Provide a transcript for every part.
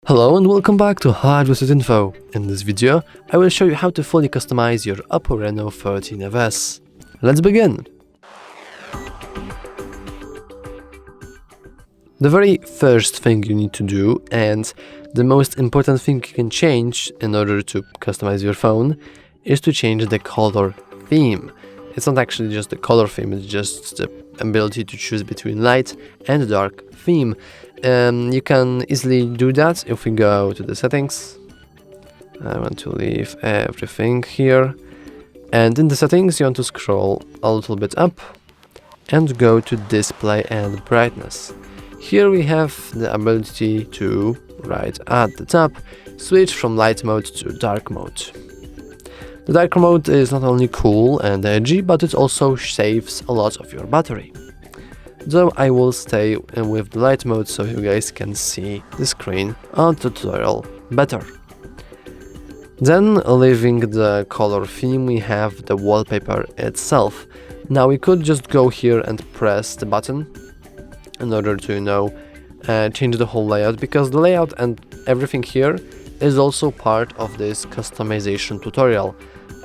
Hello and welcome back to HardReset.Info. In this video, I will show you how to fully customize your OPPO Reno13 FS. Let's begin! The very first thing you need to do, and the most important thing you can change in order to customize your phone, is to change the color theme. It's not actually just the color theme, it's just the ability to choose between light and dark theme. You can easily do that if we go to the settings. I want to leave everything here, and in the settings you want to scroll a little bit up and go to display and brightness. Here we have the ability to, right at the top, switch from light mode to dark mode. The dark mode is not only cool and edgy, but it also saves a lot of your battery. Though I will stay with the light mode so you guys can see the screen on tutorial better. Then, leaving the color theme, we have the wallpaper itself. Now we could just go here and press the button in order to, change the whole layout, because the layout and everything here is also part of this customization tutorial.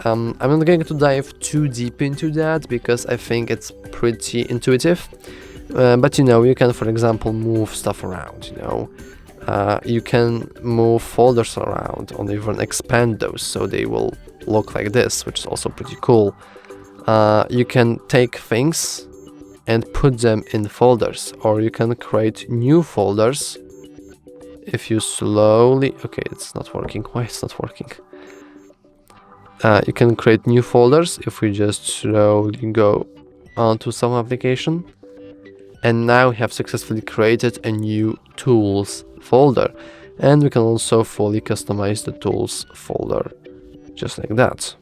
I'm not going to dive too deep into that because I think it's pretty intuitive. But you can, for example, move stuff around, you can move folders around or even expand those so they will look like this, which is also pretty cool. You can take things and put them in folders, or you can create new folders if you slowly... Okay, it's not working. Why it's not working? You can create new folders if we just slowly go onto some application. And now we have successfully created a new tools folder, and we can also fully customize the tools folder just like that.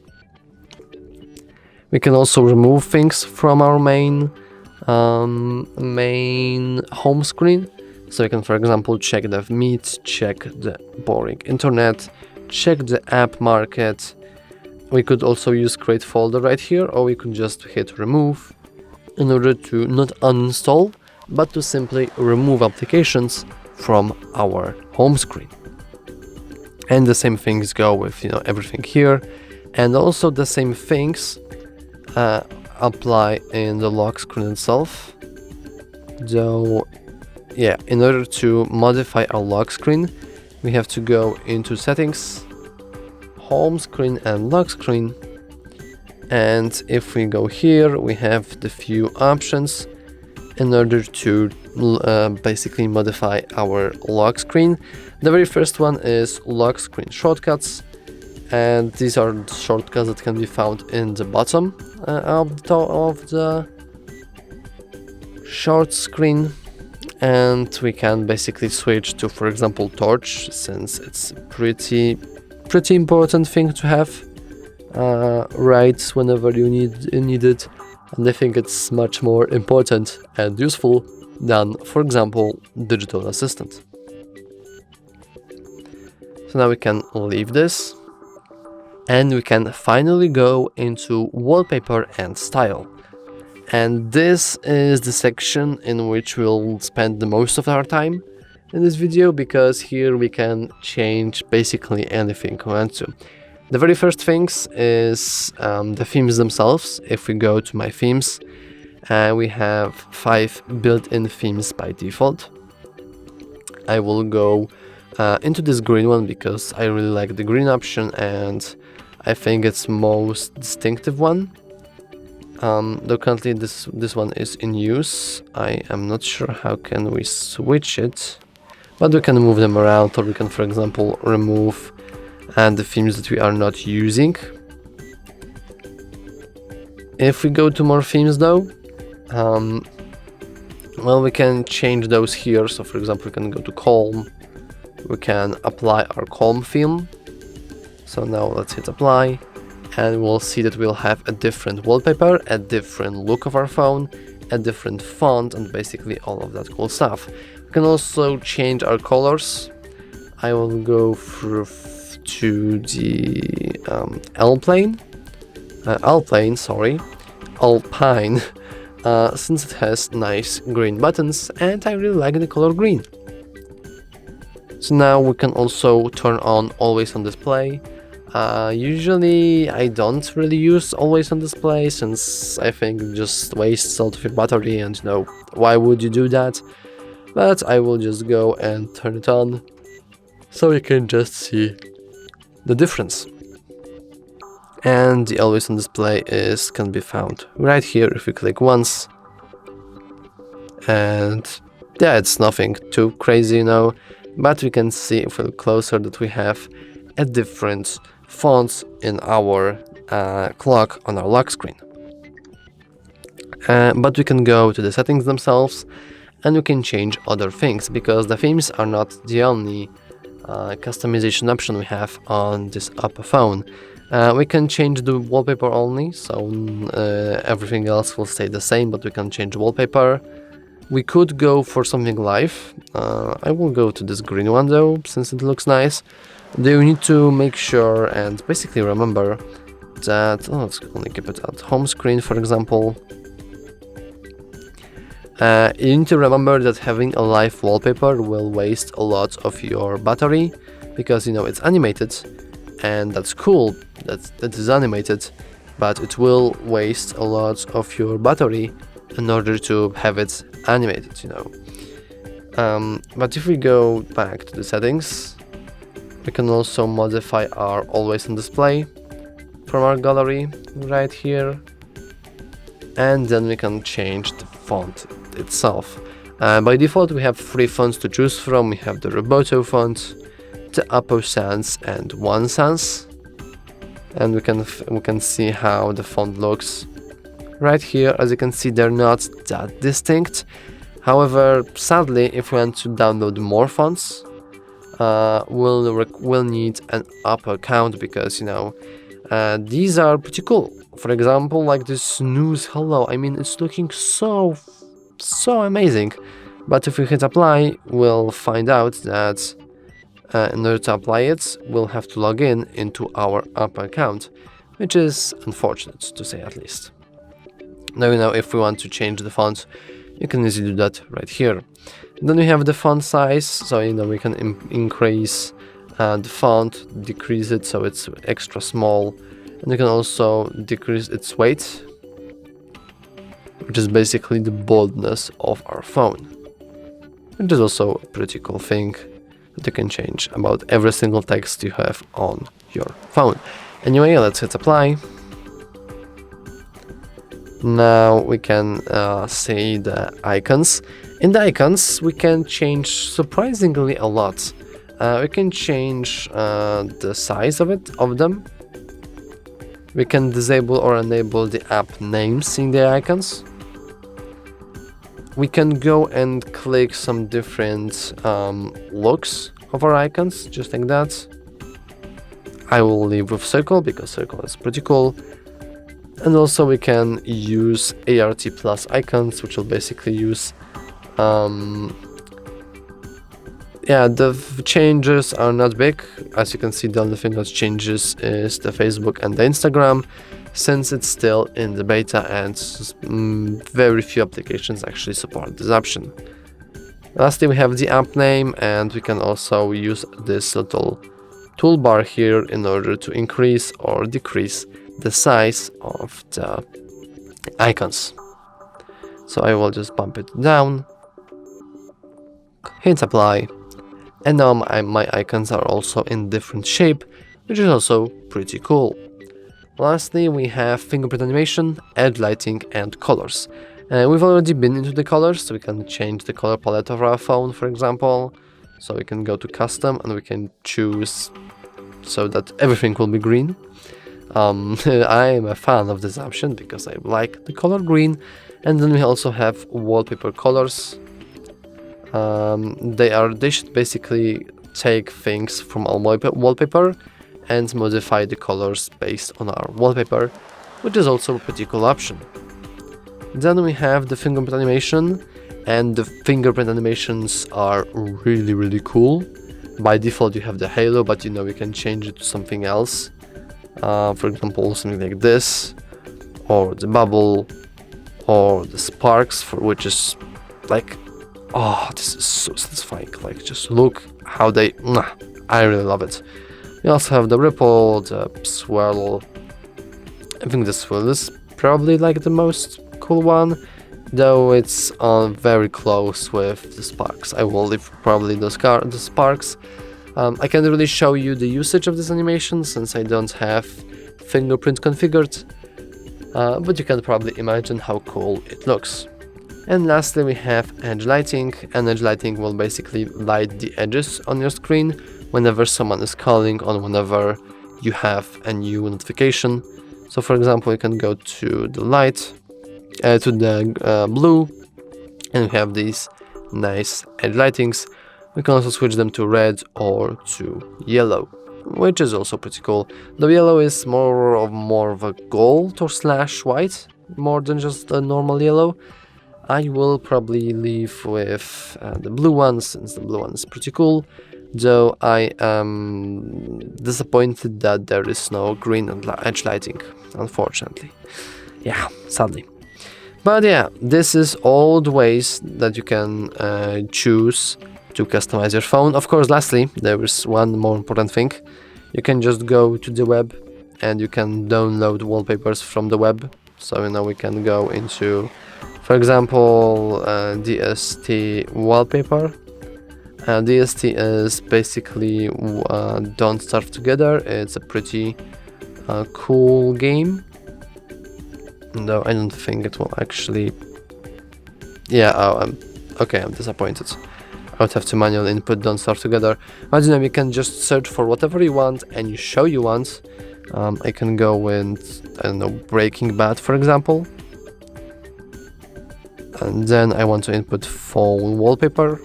We can also remove things from our main home screen. So you can, for example, check the meet, check the boring internet, check the app market. We could also use create folder right here, or we could just hit remove in order to not uninstall, but to simply remove applications from our home screen. And the same things go with everything here, and also the same things apply in the lock screen itself. Though, yeah, in order to modify our lock screen, we have to go into settings, home screen and lock screen. And if we go here, we have the few options in order to basically modify our lock screen. The very first one is lock screen shortcuts, and these are shortcuts that can be found in the bottom of the short screen, and we can basically switch to, for example, torch, since it's pretty important thing to have right whenever you need it, and I think it's much more important and useful than, for example, digital assistant. So now we can leave this, and we can finally go into wallpaper and style. And this is the section in which we'll spend the most of our time in this video, because here we can change basically anything we want to. The very first things is the themes themselves. If we go to my themes, we have 5 built-in themes by default. I will go into this green one because I really like the green option, and I think it's most distinctive one. Though currently this one is in use, I am not sure how can we switch it, but we can move them around, or we can, for example, remove the themes that we are not using. If we go to more themes though, well, we can change those here. So for example, we can go to calm, we can apply our calm theme. So now let's hit apply, and we'll see that we'll have a different wallpaper, a different look of our phone, a different font, and basically all of that cool stuff. We can also change our colors. I will go through to the Alpine, since it has nice green buttons, and I really like the color green. So now we can also turn on always on display. Usually I don't really use always on display, since I think it just wastes a lot of your battery, and you know, why would you do that? But I will just go and turn it on so you can just see the difference. And the always on display can be found right here if we click once. And yeah, it's nothing too crazy, you know, but we can see if we look closer that we have a different fonts in our clock on our lock screen. But we can go to the settings themselves and we can change other things, because the themes are not the only customization option we have on this OPPO phone. We can change the wallpaper only, so everything else will stay the same, but we can change wallpaper. We could go for something live. I will go to this green one though, since it looks nice. You need to make sure and basically remember that, let's only keep it at home screen, for example. You need to remember that having a live wallpaper will waste a lot of your battery, because you know it's animated, and that's cool that is animated, but it will waste a lot of your battery in order to have it animated, you know. But if we go back to the settings, we can also modify our always on display from our gallery right here, and then we can change the font itself. By default we have 3 fonts to choose from. We have the Roboto font, the OPPO Sans, and One Sans, and we can see how the font looks right here. As you can see, they're not that distinct. However, sadly, if we want to download more fonts, we'll need an OPPO account, because you know these are pretty cool. For example, like this News Hello, I mean, it's looking so amazing. But if we hit apply, we'll find out that in order to apply it, we'll have to log in into our OPPO account, which is unfortunate, to say at least. Now, you know, if we want to change the font, you can easily do that right here. And then we have the font size, so you know we can increase the font, decrease it so it's extra small, and we can also decrease its weight, which is basically the boldness of our phone, which is also a pretty cool thing that you can change about every single text you have on your phone. Anyway, let's hit apply. Now we can see the icons. In the icons, we can change surprisingly a lot. We can change the size of them. We can disable or enable the app names in the icons. We can go and click some different looks of our icons, just like that. I will leave with circle, because circle is pretty cool. And also we can use ART plus icons, which will basically use the changes are not big. As you can see, the only thing that changes is the Facebook and the Instagram, since it's still in the beta and very few applications actually support this option. Lastly, we have the app name, and we can also use this little toolbar here in order to increase or decrease the size of the icons. So I will just bump it down, hit apply, and now my icons are also in different shape, which is also pretty cool. Lastly, we have fingerprint animation, edge lighting, and colors. We've already been into the colors, so we can change the color palette of our phone, for example. So we can go to custom and we can choose so that everything will be green. I am a fan of this option because I like the color green. And then we also have wallpaper colors. They should basically take things from our wallpaper and modify the colors based on our wallpaper, which is also a pretty cool option. Then we have the fingerprint animation, and the fingerprint animations are really cool. By default you have the halo, but you know you can change it to something else. For example, something like this, or the bubble, or the sparks, which is like Oh, this is so satisfying. Like, just look how they... I really love it. You also have the ripple, the swirl. I think the swirl is probably like the most cool one, though it's very close with the sparks. I will leave probably the sparks. I can't really show you the usage of this animation since I don't have fingerprint configured, but you can probably imagine how cool it looks. And lastly, we have edge lighting, and edge lighting will basically light the edges on your screen whenever someone is calling or whenever you have a new notification. So for example, you can go to the light, to the blue, and we have these nice edge lightings. We can also switch them to red or to yellow, which is also pretty cool. The yellow is more of a gold or slash white, more than just a normal yellow. I will probably leave with the blue one, since the blue one is pretty cool, though I am disappointed that there is no green edge lighting, unfortunately. Yeah, sadly. But yeah, this is all the ways that you can choose to customize your phone. Of course, lastly, there is one more important thing. You can just go to the web and you can download wallpapers from the web. So we can go into, for example, DST wallpaper. DST is basically Don't Starve Together. It's a pretty cool game, though I don't think it will actually... Yeah, okay, I'm disappointed. I would have to manually input Don't Starve Together. But you can just search for whatever you want and you show you want. I can go with, I don't know, Breaking Bad, for example. And then I want to input phone wallpaper.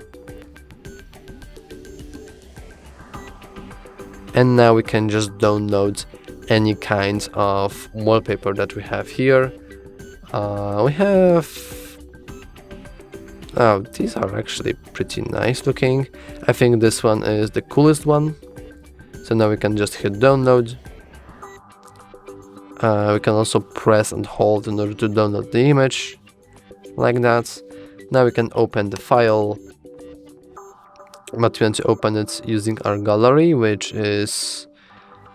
And now we can just download any kind of wallpaper that we have here. We have... Oh, these are actually pretty nice looking. I think this one is the coolest one. So now we can just hit download. We can also press and hold in order to download the image, like that. Now we can open the file, but we want to open it using our gallery, which is...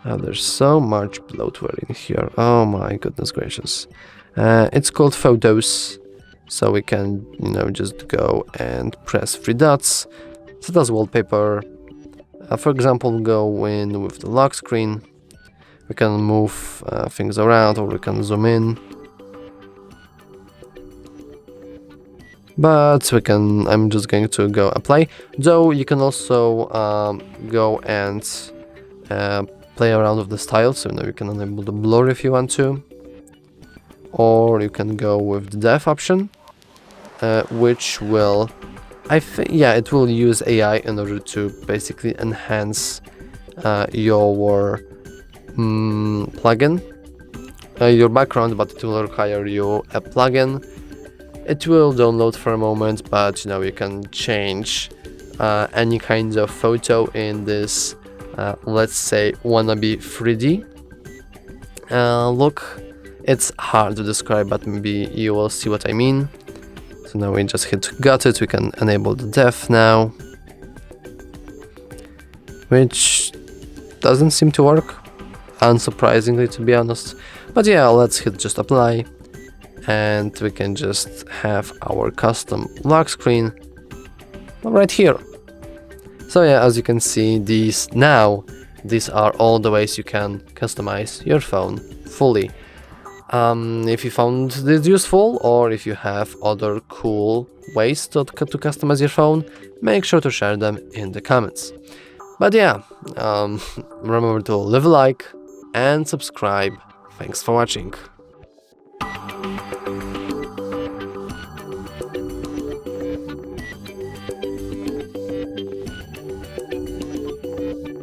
there's so much bloatware in here. Oh my goodness gracious. It's called Photos, so we can, just go and press 3 dots, set as wallpaper. For example, go in with the lock screen. We can move things around, or we can zoom in. But I'm just going to go apply. Though you can also go and play around with the style, so you can enable the blur if you want to. Or you can go with the depth option, which will, it will use AI in order to basically enhance your plugin, your background, but it will require you a plugin. It will download for a moment, but you can change any kind of photo in this, let's say, wannabe 3D look. It's hard to describe, but maybe you will see what I mean. So now we just hit got it. We can enable the depth now, which doesn't seem to work, unsurprisingly, to be honest. But yeah, let's hit just apply, and we can just have our custom lock screen right here. So yeah, as you can see, these are all the ways you can customize your phone fully. If you found this useful, or if you have other cool ways to customize your phone, make sure to share them in the comments. But yeah, remember to leave a like and subscribe. Thanks for watching.